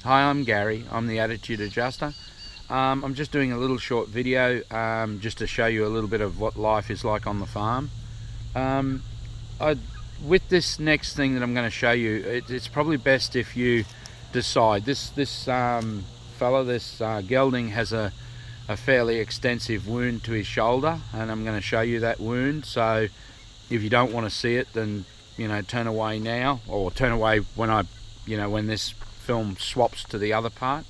Hi, I'm Gary. I'm the Attitude Adjuster. I'm just doing a little short video just to show you a little bit of what life is like on the farm. With this next thing that I'm going to show you, it's probably best if you decide. This gelding has a fairly extensive wound to his shoulder, and I'm going to show you that wound. So if you don't want to see it, then turn away now, or turn away when this film swaps to the other part,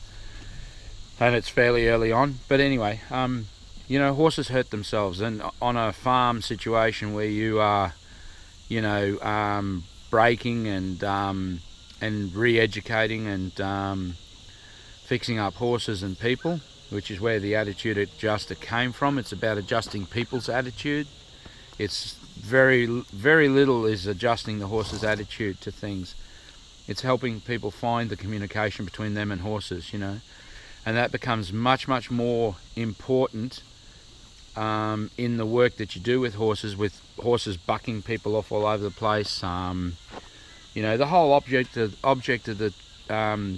and it's fairly early on. But anyway, horses hurt themselves, and on a farm situation where you are breaking and re-educating and fixing up horses and people, which is where the Attitude Adjuster came from. It's about adjusting people's attitude. It's very little is adjusting the horse's attitude to things. It's helping people find the communication between them and horses, and that becomes much more important in the work that you do with horses bucking people off all over the place. The whole object of the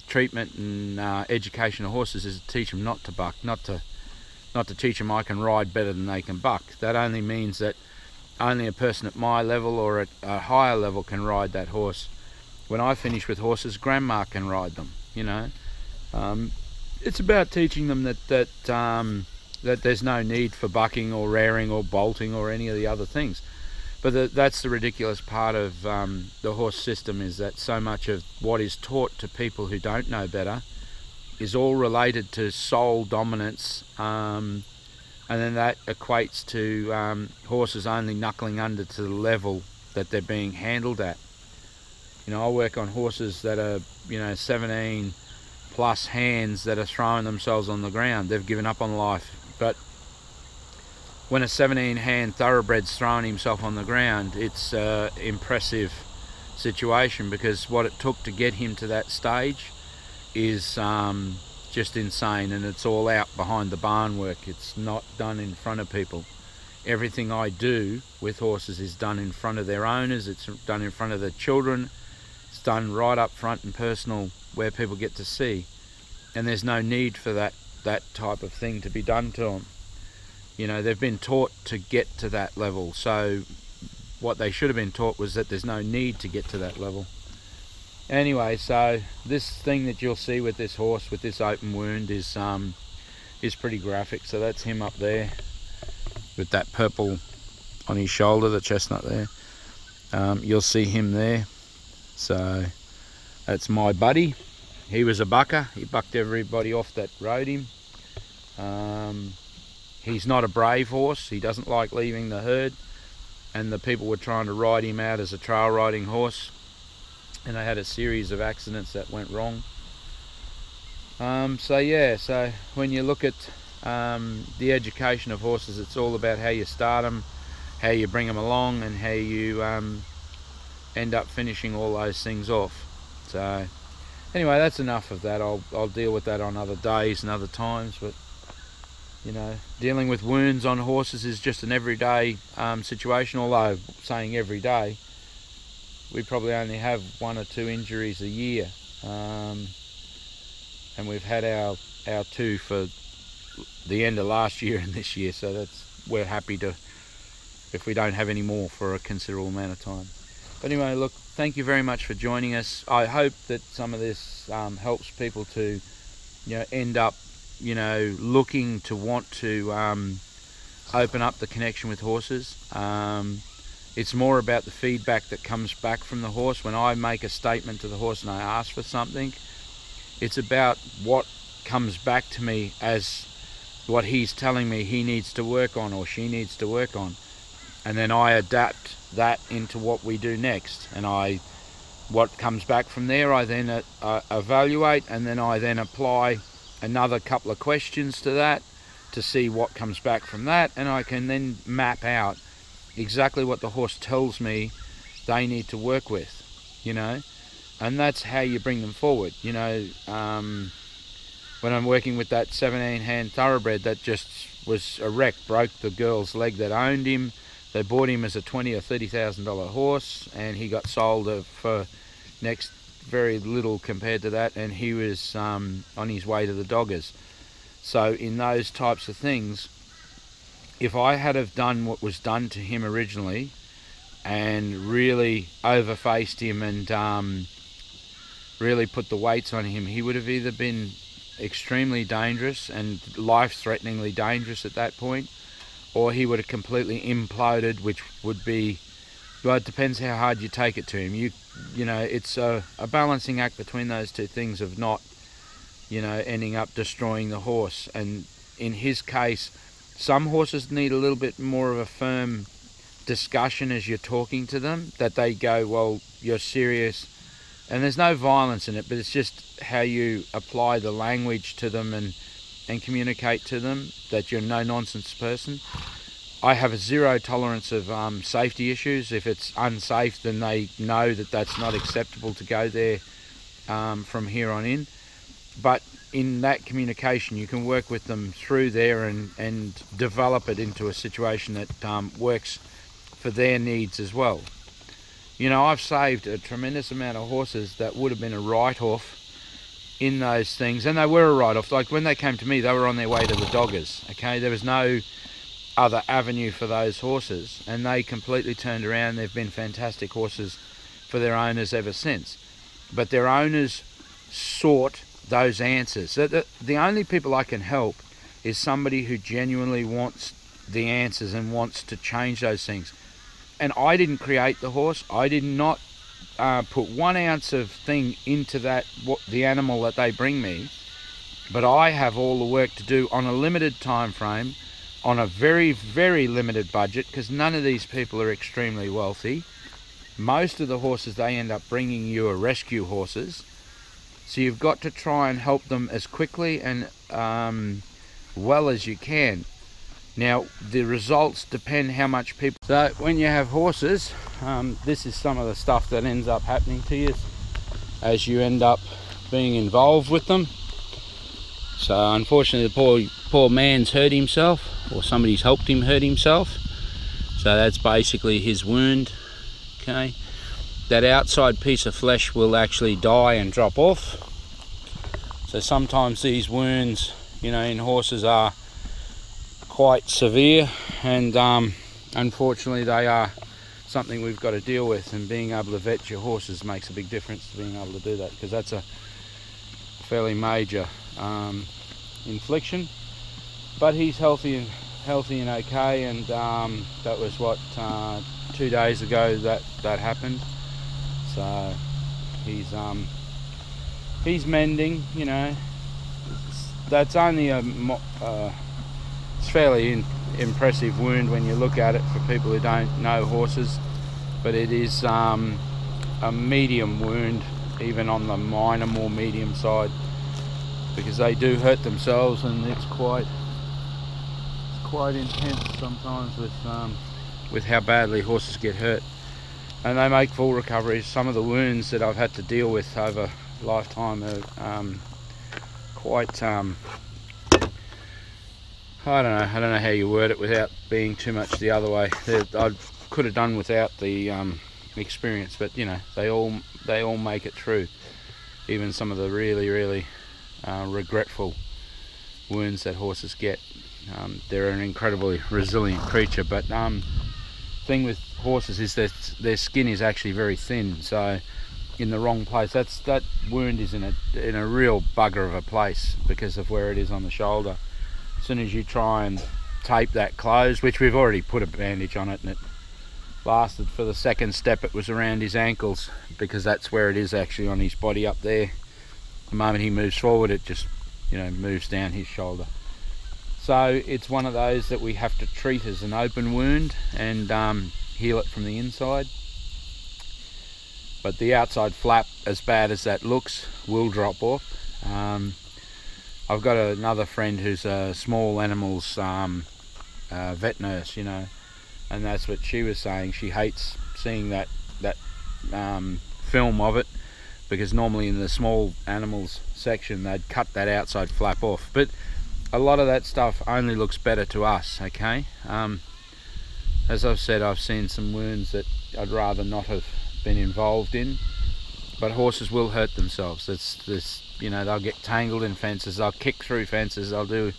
treatment and education of horses is to teach them not to buck, not to teach them I can ride better than they can buck. That only means that only a person at my level or at a higher level can ride that horse. When I finish with horses, grandma can ride them. It's about teaching them that there's no need for bucking or rearing or bolting or any of the other things. But that's the ridiculous part of the horse system, is that so much of what is taught to people who don't know better is all related to sole dominance, and then that equates to horses only knuckling under to the level that they're being handled at. I work on horses that are 17 plus hands that are throwing themselves on the ground. They've given up on life. But when a 17 hand thoroughbred's throwing himself on the ground, it's an impressive situation, because what it took to get him to that stage is just insane, and it's all out behind the barn work. It's not done in front of people. Everything I do with horses is done in front of their owners. It's done in front of their children. It's done right up front and personal, where people get to see, and there's no need for that type of thing to be done to them. They've been taught to get to that level, so what they should have been taught was that there's no need to get to that level. Anyway, so this thing that you'll see with this horse with this open wound is pretty graphic. So that's him up there with that purple on his shoulder, the chestnut there. You'll see him there. So that's my buddy. He was a bucker. He bucked everybody off that rode him. He's not a brave horse. He doesn't like leaving the herd, and the people were trying to ride him out as a trail riding horse, and they had a series of accidents that went wrong. So when you look at the education of horses, it's all about how you start them, how you bring them along, and how you end up finishing all those things off. So anyway, that's enough of that. I'll deal with that on other days and other times. But dealing with wounds on horses is just an everyday situation. Although saying every day, we probably only have 1 or 2 injuries a year, and we've had our 2 for the end of last year and this year. So we're happy to, if we don't have any more for a considerable amount of time. But anyway, look, thank you very much for joining us. I hope that some of this helps people to end up looking to want to open up the connection with horses. It's more about the feedback that comes back from the horse. When I make a statement to the horse and I ask for something, it's about what comes back to me as what he's telling me he needs to work on or she needs to work on, and then I adapt that into what we do next. And what comes back from there, I then evaluate, and then I then apply another couple of questions to that to see what comes back from that, and I can then map out exactly what the horse tells me they need to work with, and that's how you bring them forward. When I'm working with that 17 hand thoroughbred that just was a wreck, broke the girl's leg that owned him. They bought him as a $20,000 or $30,000 horse, and he got sold for next very little compared to that, and he was on his way to the Doggers. So in those types of things, if I had have done what was done to him originally and really overfaced him and really put the weights on him, he would have either been extremely dangerous and life-threateningly dangerous at that point, or he would have completely imploded, which would be, well, it depends how hard you take it to him. You know, it's a balancing act between those two things of not, you know, ending up destroying the horse. And in his case, some horses need a little bit more of a firm discussion as you're talking to them, that they go, well, you're serious. And there's no violence in it, but it's just how you apply the language to them and communicate to them that you're a no-nonsense person. I have a zero tolerance of safety issues. If it's unsafe, then they know that that's not acceptable to go there from here on in. But in that communication, you can work with them through there and develop it into a situation that works for their needs as well. You know, I've saved a tremendous amount of horses that would have been a write-off in those things, and they were a write-off. Like when they came to me, they were on their way to the Doggers, okay? There was no other avenue for those horses, and they completely turned around. They've been fantastic horses for their owners ever since. But their owners sought those answers. So the only people I can help is somebody who genuinely wants the answers and wants to change those things. And I didn't create the horse. I did not put 1 ounce of thing into the animal that they bring me, but I have all the work to do on a limited time frame, on a very, very limited budget, because none of these people are extremely wealthy. Most of the horses they end up bringing you are rescue horses, so you've got to try and help them as quickly and well as you can. Now, the results depend how much people... So when you have horses, this is some of the stuff that ends up happening to you as you end up being involved with them. So unfortunately, the poor man's hurt himself, or somebody's helped him hurt himself. So that's basically his wound, okay? That outside piece of flesh will actually die and drop off. So sometimes these wounds, you know, in horses are quite severe, and unfortunately they are something we've got to deal with, and being able to vet your horses makes a big difference to being able to do that, because that's a fairly major infliction. But he's healthy and okay, and that was what 2 days ago that happened. So he's mending, you know. That's only it's fairly impressive wound when you look at it for people who don't know horses, but it is a medium wound, even on the minor, more medium side, because they do hurt themselves, and it's quite intense sometimes with how badly horses get hurt, and they make full recoveries. Some of the wounds that I've had to deal with over a lifetime are quite I don't know how you word it without being too much the other way. I could have done without the experience, but you know, they all make it through. Even some of the really regretful wounds that horses get. They're an incredibly resilient creature, but thing with horses is that their skin is actually very thin, so in the wrong place, that wound is in a real bugger of a place because of where it is on the shoulder. As soon as you try and tape that closed, which we've already put a bandage on it, and it lasted for the second step, it was around his ankles, because that's where it is actually on his body up there. The moment he moves forward, it just, you know, moves down his shoulder. So it's one of those that we have to treat as an open wound and heal it from the inside. But the outside flap, as bad as that looks, will drop off. I've got another friend who's a small animals vet nurse, you know, and that's what she was saying. She hates seeing that film of it, because normally in the small animals section they'd cut that outside flap off. But a lot of that stuff only looks better to us, okay? As I've said, I've seen some wounds that I'd rather not have been involved in, but horses will hurt themselves. It's this, you know, they'll get tangled in fences, they'll kick through fences, they'll do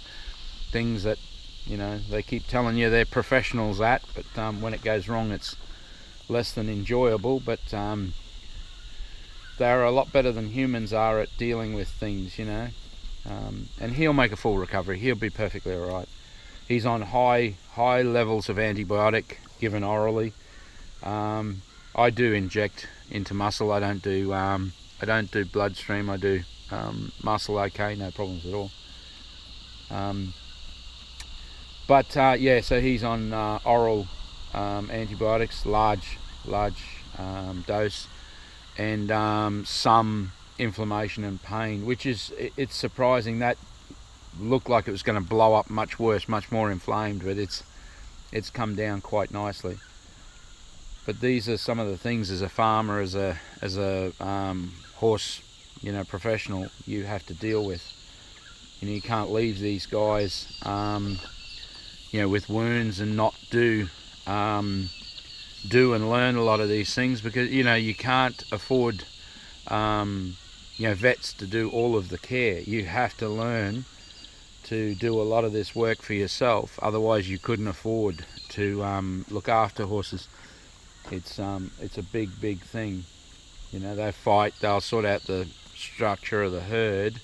things that, you know, they keep telling you they're professionals at, but when it goes wrong, it's less than enjoyable. But they're a lot better than humans are at dealing with things, you know. And he'll make a full recovery. He'll be perfectly all right. He's on high levels of antibiotic given orally. I do inject into muscle. I don't do bloodstream. I do muscle. Okay, no problems at all. Yeah, so he's on oral antibiotics, large dose, and some inflammation and pain, which is, it's surprising. That looked like it was going to blow up much worse, much more inflamed, but it's come down quite nicely. But these are some of the things as a farmer, as a horse, you know, professional, you have to deal with. You know, you can't leave these guys, you know, with wounds and not do and learn a lot of these things, because, you know, you can't afford, you know, vets to do all of the care. You have to learn to do a lot of this work for yourself, otherwise you couldn't afford to look after horses. It's a big thing. You know, they fight, they'll sort out the structure of the herd,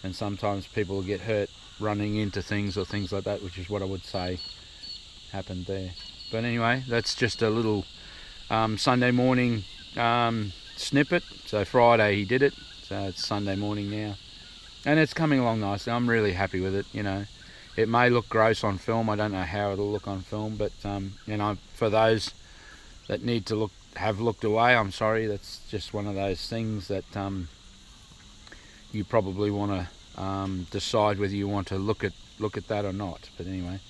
and sometimes people will get hurt running into things or things like that, which is what I would say happened there. But anyway, that's just a little Sunday morning snippet. So Friday he did it, so it's Sunday morning now, and it's coming along nicely. I'm really happy with it. You know, it may look gross on film. I don't know how it'll look on film, but you know, for those that need to have looked away, I'm sorry. That's just one of those things that you probably want to decide whether you want to look at that or not. But anyway,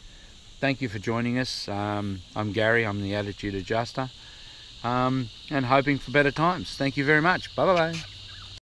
thank you for joining us. I'm Gary. I'm the Attitude Adjuster, and hoping for better times. Thank you very much. Bye bye.